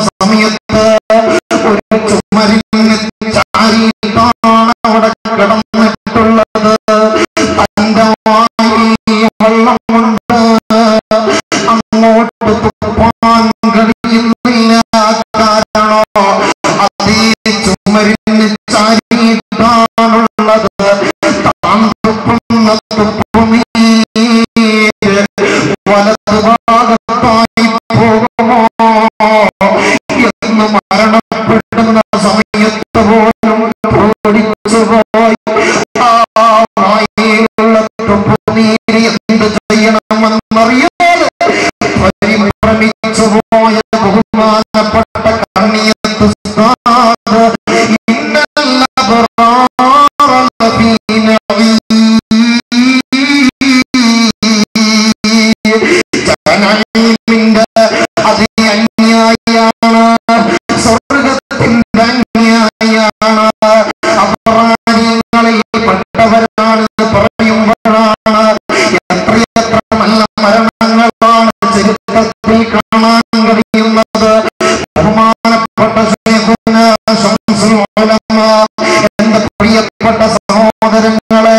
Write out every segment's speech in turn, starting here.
സമയത്ത് ഒരു ചുമരിന് ചാരിയിട്ടാണ് അവിടെ കിടന്നിട്ടുള്ളത്. തന്റെ വായിൽ വെള്ളം കൊണ്ട് അങ്ങോട്ട് തുപ്പാൻ കഴിയുന്നില്ല. കാരണോ അതേ ചുമരിന് ചാരിയിട്ടാണുള്ളത്. താൻ തുപ്പുന്ന തുപ്പുനീര് വലതുഭാഗത്തായി പോകുമോ എന്ന് മരണപ്പെടുന്ന സമയത്ത് പോലും ഓടിച്ചുപോയി. ആ വായിലുള്ള തുപ്പുനീര് എന്ത് ചെയ്യണമെന്നറിയാതെ പരിഭ്രമിച്ചു പോയ ബഹുമാനപ്പെട്ട കണ്ണിയത്ത് ഉസ്താദ് ഇന്നൽ അബ്റാറ ലഫീ നഈമിന്റെ അതേ അന്യായിയാണ്, സ്വർഗത്തിന്റെ അന്യായിയാണ്, അബ്റാരികളിൽ പെട്ടവരാണെന്ന് പറയുമ്പോഴാണ് എത്രയെത്ര നല്ല മരണങ്ങളാണ് ചരിത്രത്തിൽ കാണാൻ കഴിയുന്നത്. ബഹുമാനപ്പെട്ട ശൈഖുന ശംസുൽ ഉലമ, എന്റെ പ്രിയപ്പെട്ട സഹോദരങ്ങളെ,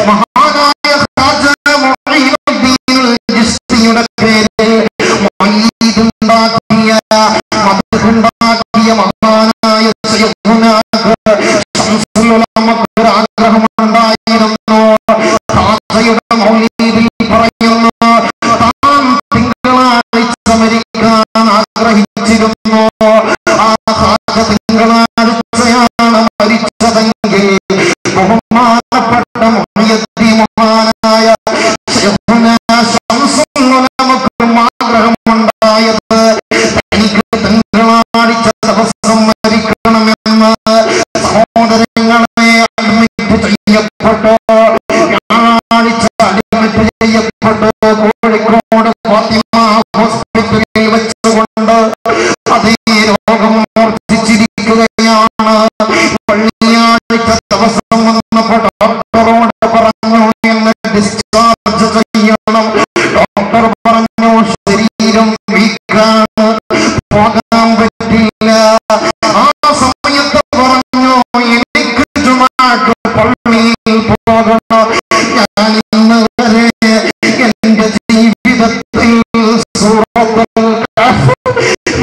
മഹാനായ ഖാജ മുഈനുദ്ദീൻ ചിശ്തിയുടെ പേരിൽ മൗലീദുണ്ടാക്കിയ മദ്ഹുണ്ടാക്കിയ മഹാനായ ശൈഖുന ശംസുൽ ഉലമക്ക് ഒരു ആഗ്രഹമുണ്ടായിരുന്നു. ഖാജയുടെ മൗലീദിൽ പറയുന്നു, താൻ തിങ്കളാഴ്ച മരിക്കാൻ ആഗ്രഹിച്ചിരുന്നു. ആ ഖാജ തിങ്കളാഴ്ചയാണ് മരിച്ചതെങ്കിൽ ബഹുമാനപ്പെട്ട മുഹയ്യിദ്ദീൻ മഹാനായ ശൈഖുന ശംസുൽ ഉലമക്ക് ആഗ്രഹമുണ്ടായത് തനിക്ക് തിങ്കളാഴ്ച ദിവസം മരിക്കണമെന്ന്. സഹോദരങ്ങളെ, അഡ്മിറ്റ് ചെയ്യപ്പെട്ടു. ഞായറാഴ്ച അഡ്മിറ്റ് ചെയ്യപ്പെട്ടു. കോഴിക്കോട് ഫാത്തിമ ഹോസ്പിറ്റലിൽ വെച്ചുകൊണ്ട് അതേ രോഗം മൂർച്ഛിച്ചിരിക്കുകയാണ്. വെള്ളിയാഴ്ച ദിവസം വന്നപ്പോൾ ഡോക്ടറോട് പറഞ്ഞു എന്നെ ഡിസ്ചാർജ് ചെയ്യണം. ഡോക്ടർ പറഞ്ഞു ശരീരം വീക്കാണ്, പോകാൻ പറ്റില്ല. ആ സമയത്ത് പറഞ്ഞു എനിക്ക് ജുമാഅത്ത് പള്ളിയിൽ പോകണം. ഞാൻ ഇന്ന് വരെ എന്റെ ജീവിതത്തിൽ സൂറത്തുൽ കഹ്ഫ്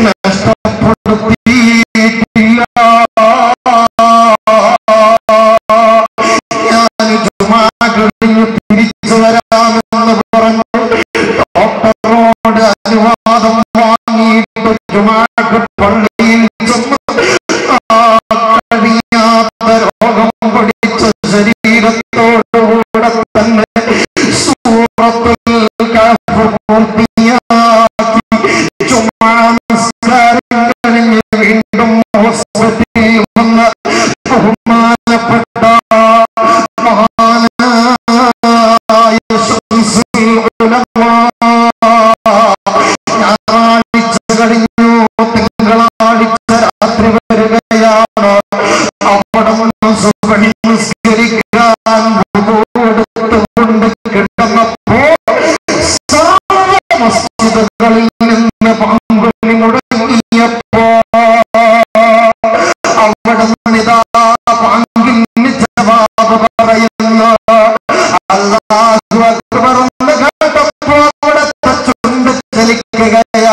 നഷ്ടപ്പെടുത്തിയിട്ടില്ല. ഞാൻ ജുമാഅത്ത് കഴിഞ്ഞ് തിരിച്ചു വരാമെന്ന് പറഞ്ഞു ഡോക്ടറോട് അനുവാദം വാങ്ങിയിട്ട് ജുമാഅത്ത് പള്ളിയിൽ ചെന്ന് കഴിയാത്ത രോഗം പിടിച്ച ശരീരത്തോടുകൂടെ തന്നെ സൂറത്തുൽ കഹ്ഫ് പൂർത്തിയാക്കി ജുമാ നമസ്കാരം കഴിഞ്ഞ് വീണ്ടും ഹോസ്പിറ്റലിൽ വന്ന് ബഹുമാനപ്പെട്ട മഹാനായ ശംസുൽ ഉലമ ഞായറാഴ്ച കഴിഞ്ഞു, തിങ്കളാഴ്ച രാത്രി വരികയാണ്. അവിടെ നിന്ന് സുബ്ഹി നിസ്കരിക്കാൻ എടുത്തുകൊണ്ട് കിടന്നപ്പോ സർവ്വ മസ്ജിദുകളിൽ നിന്ന് പാമ്പുകളി മുടങ്ങിയപ്പോ അവിടെ നിന്നിതാ പാങ്കിന് ജവാബ് പറയുന്നു. അല്ലാഹു അക്ബർ എന്ന് കേട്ടപ്പോ അവിടുത്തെ ചുണ്ട് ചലിക്കുകയാണ്.